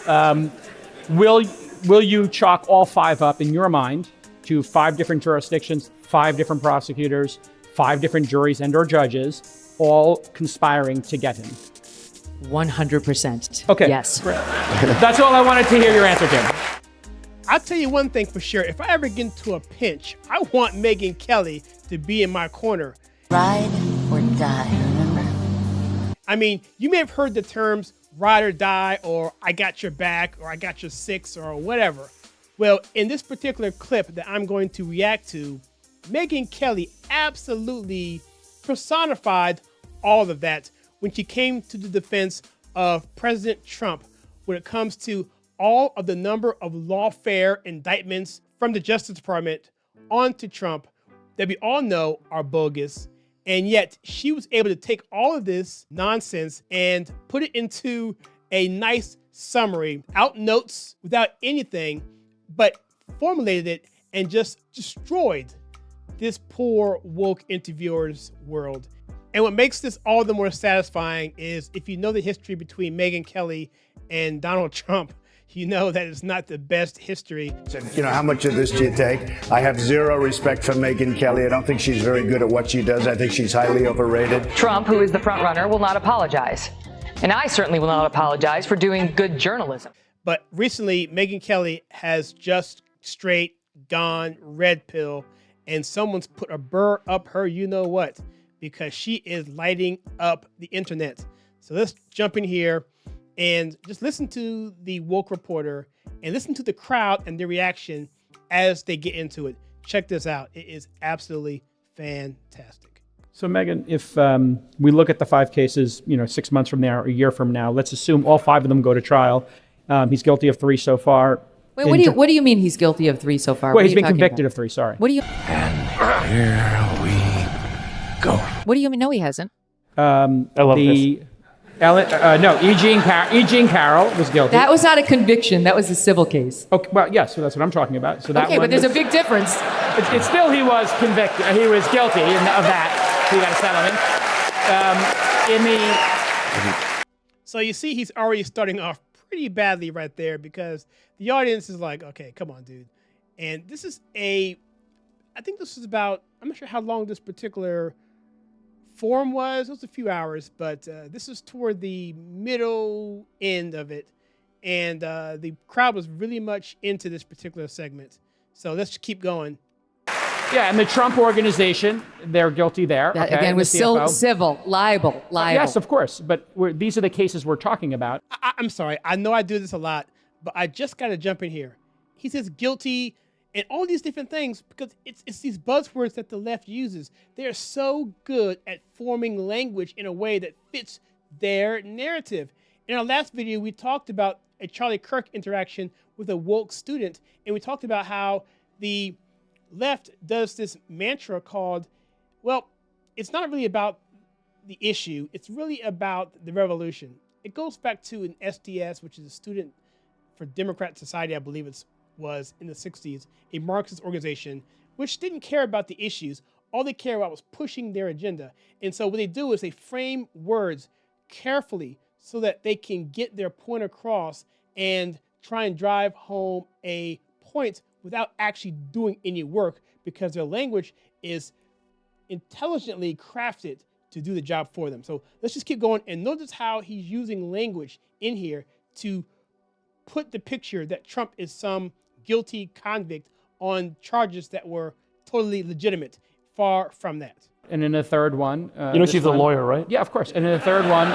Will you chalk all 5 up in your mind to 5 different jurisdictions, 5 different prosecutors, 5 different juries and or judges, all conspiring to get him? 100%. Okay. Yes. That's all I wanted to hear your answer to. I'll tell you one thing for sure. If I ever get into a pinch, I want Megyn Kelly to be in my corner. Ride or die, remember? I mean, you may have heard the terms ride or die, or I got your back, or I got your 6, or whatever. Well, in this particular clip that I'm going to react to, Megyn Kelly absolutely personified all of that when she came to the defense of President Trump when it comes to all of the number of lawfare indictments from the Justice Department onto Trump that we all know are bogus. And yet she was able to take all of this nonsense and put it into a nice summary, out notes without anything, but formulated it and just destroyed this poor woke interviewer's world. And what makes this all the more satisfying is if you know the history between Megyn Kelly and Donald Trump, you know that it's not the best history. You know, how much of this do you take? I have zero respect for Megyn Kelly. I don't think she's very good at what she does. I think she's highly overrated. Trump, who is the front runner, will not apologize. And I certainly will not apologize for doing good journalism. But recently, Megyn Kelly has just straight gone red pill, and someone's put a burr up her you-know-what, because she is lighting up the internet. So let's jump in here and just listen to the woke reporter and listen to the crowd and their reaction as they get into it. Check this out. It is absolutely fantastic. So Megyn, if we look at the 5 cases, 6 months from now, or a year from now, let's assume all 5 of them go to trial. He's guilty of 3 so far. Wait, what do you mean he's guilty of 3 so far? Well, he's been convicted of 3, sorry. What do you... And here we go. What do you mean? No, he hasn't. I love this. E. Jean Carroll was guilty. That was not a conviction. That was a civil case. Okay, well, yes, so that's what I'm talking about. So that okay, but there's a big difference. It's still he was convicted. He was guilty of that. He got a settlement. So you see, he's already starting off pretty badly right there because the audience is like, okay, come on, dude. And this is I think this is about, I'm not sure how long this particular forum was. It was a few hours, but this is toward the middle end of it. And the crowd was really much into this particular segment. So let's keep going. Yeah, and the Trump organization, they're guilty there. That, again, was still civil, libel. Yes, of course. But these are the cases we're talking about. I'm sorry. I know I do this a lot, but I just got to jump in here. He says guilty and all these different things because it's these buzzwords that the left uses. They are so good at forming language in a way that fits their narrative. In our last video, we talked about a Charlie Kirk interaction with a woke student, and we talked about how the left does this mantra called, well, it's not really about the issue. It's really about the revolution. It goes back to an SDS, which is a Student for Democrat Society, I believe it was in the 60s, a Marxist organization, which didn't care about the issues. All they cared about was pushing their agenda. And so what they do is they frame words carefully so that they can get their point across and try and drive home a point without actually doing any work because their language is intelligently crafted to do the job for them. So let's just keep going and notice how he's using language in here to put the picture that Trump is some guilty convict on charges that were totally legitimate. Far from that. And in the third one... she's a lawyer, right? Yeah, of course. And in the third one...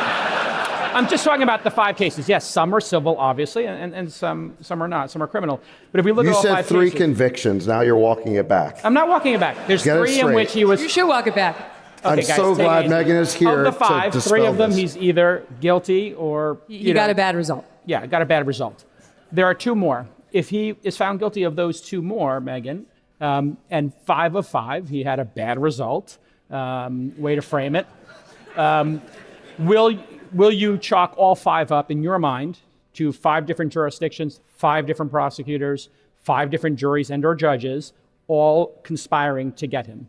I'm just talking about the 5 cases. Yes, some are civil, obviously, and some are not. Some are criminal. But if we look at all 5 cases... You said 3 convictions. Now you're walking it back. I'm not walking it back. There's 3 in which he was... You should walk it back. Okay, I'm guys, so glad Megyn is here. Of the 5, 3 of them he's either guilty or... You got a bad result. Yeah, got a bad result. There are 2 more. If he is found guilty of those 2 more, Megyn, and 5 of 5, he had a bad result. Way to frame it. Will you chalk all 5 up in your mind to 5 different jurisdictions, 5 different prosecutors, 5 different juries and or judges, all conspiring to get him?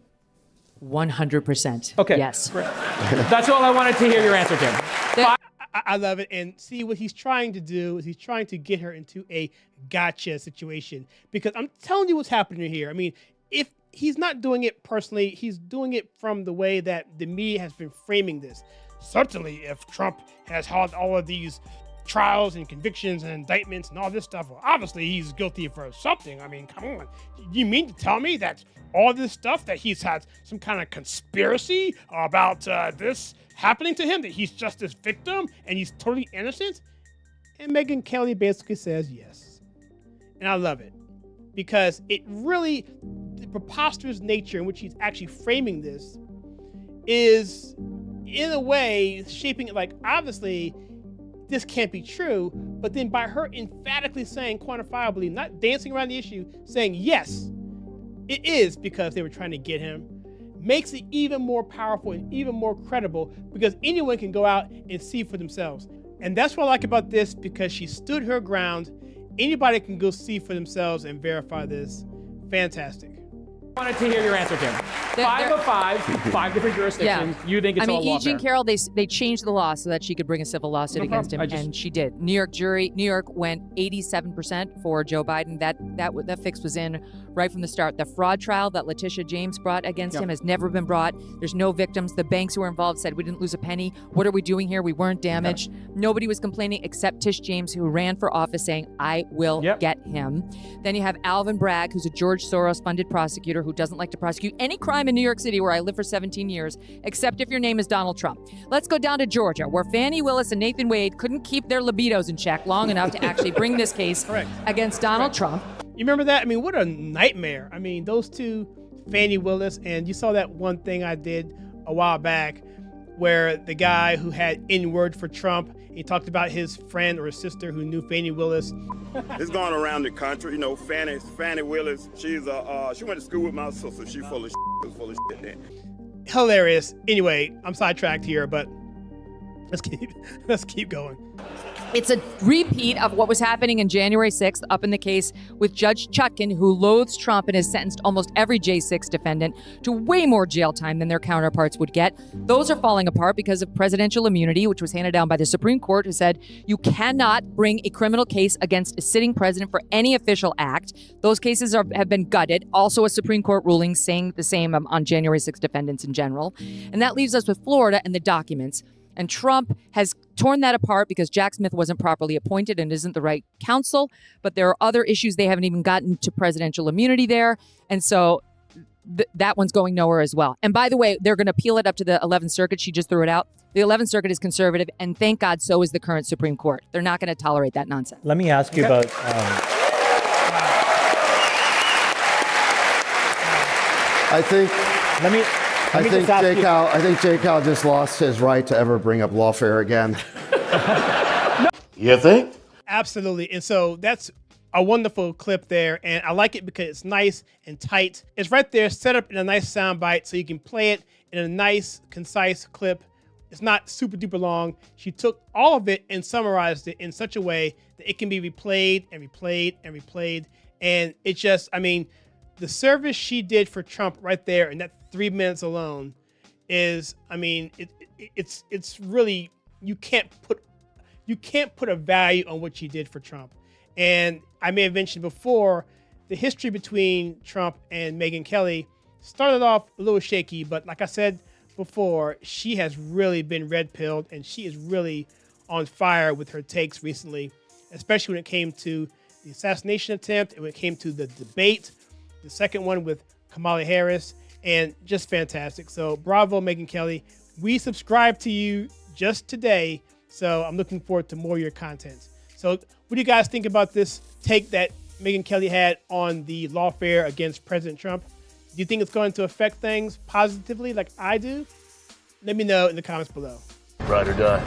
100%. Okay. Yes. That's all I wanted to hear your answer to. I love it. And see, what he's trying to do is he's trying to get her into a gotcha situation. Because I'm telling you what's happening here. I mean, if he's not doing it personally, he's doing it from the way that the media has been framing this. Certainly, if Trump has had all of these trials and convictions and indictments and all this stuff, well, obviously he's guilty for something. I mean, come on. You mean to tell me that all this stuff, that he's had some kind of conspiracy about this happening to him, that he's just this victim and he's totally innocent? And Megyn Kelly basically says yes. And I love it because it really, the preposterous nature in which he's actually framing this is, in a way, shaping it like, obviously, this can't be true, but then by her emphatically saying, quantifiably, not dancing around the issue, saying yes, it is because they were trying to get him, makes it even more powerful and even more credible because anyone can go out and see for themselves. And that's what I like about this, because she stood her ground. Anybody can go see for themselves and verify this. Fantastic. I wanted to hear your answer, Tim. 5 of 5 different jurisdictions. Yeah. You think it's all lawfare? Megyn Kelly, they changed the law so that she could bring a civil lawsuit against him, and she did. New York went 87% for Joe Biden. That fix was in right from the start. The fraud trial that Letitia James brought against him has never been brought. There's no victims. The banks who were involved said, we didn't lose a penny. What are we doing here? We weren't damaged. Nobody was complaining except Tish James, who ran for office saying, I will get him. Then you have Alvin Bragg, who's a George Soros-funded prosecutor who doesn't like to prosecute any crime in New York City, where I lived for 17 years, except if your name is Donald Trump. Let's go down to Georgia, where Fani Willis and Nathan Wade couldn't keep their libidos in check long enough to actually bring this case against Donald Trump. You remember that? I mean, what a nightmare. I mean, those two, Fani Willis, and you saw that one thing I did a while back where the guy who had N-word for Trump, he talked about his friend or his sister who knew Fani Willis. It's going around the country. You know, Fani Willis, she went to school with my sister. She full of shit then. Hilarious. Anyway, I'm sidetracked here, but let's keep going. It's a repeat of what was happening in January 6th up in the case with Judge Chutkan, who loathes Trump and has sentenced almost every J6 defendant to way more jail time than their counterparts would get. Those are falling apart because of presidential immunity, which was handed down by the Supreme Court, who said you cannot bring a criminal case against a sitting president for any official act. Those cases have been gutted. Also a Supreme Court ruling saying the same on January 6 defendants in general. And that leaves us with Florida and the documents. And Trump has torn that apart because Jack Smith wasn't properly appointed and isn't the right counsel. But there are other issues. They haven't even gotten to presidential immunity there. And so that one's going nowhere as well. And by the way, they're going to appeal it up to the 11th Circuit. She just threw it out. The 11th Circuit is conservative, and thank God so is the current Supreme Court. They're not going to tolerate that nonsense. Let me ask you about... I think Jay Cal just lost his right to ever bring up lawfare again. You think? Absolutely. And so that's a wonderful clip there. And I like it because it's nice and tight. It's right there, set up in a nice sound bite so you can play it in a nice, concise clip. It's not super duper long. She took all of it and summarized it in such a way that it can be replayed and replayed and replayed. And it just, I mean, the service she did for Trump right there in that 3 minutes alone is, I mean, it's really, you can't put a value on what she did for Trump. And I may have mentioned before, the history between Trump and Megyn Kelly started off a little shaky, but like I said before, she has really been red-pilled, and she is really on fire with her takes recently, especially when it came to the assassination attempt and when it came to the debate, the second one with Kamala Harris, and just fantastic. So bravo, Megyn Kelly. We subscribe to you just today, so I'm looking forward to more of your content. So what do you guys think about this take that Megyn Kelly had on the lawfare against President Trump? Do you think it's going to affect things positively like I do? Let me know in the comments below. Ride or die.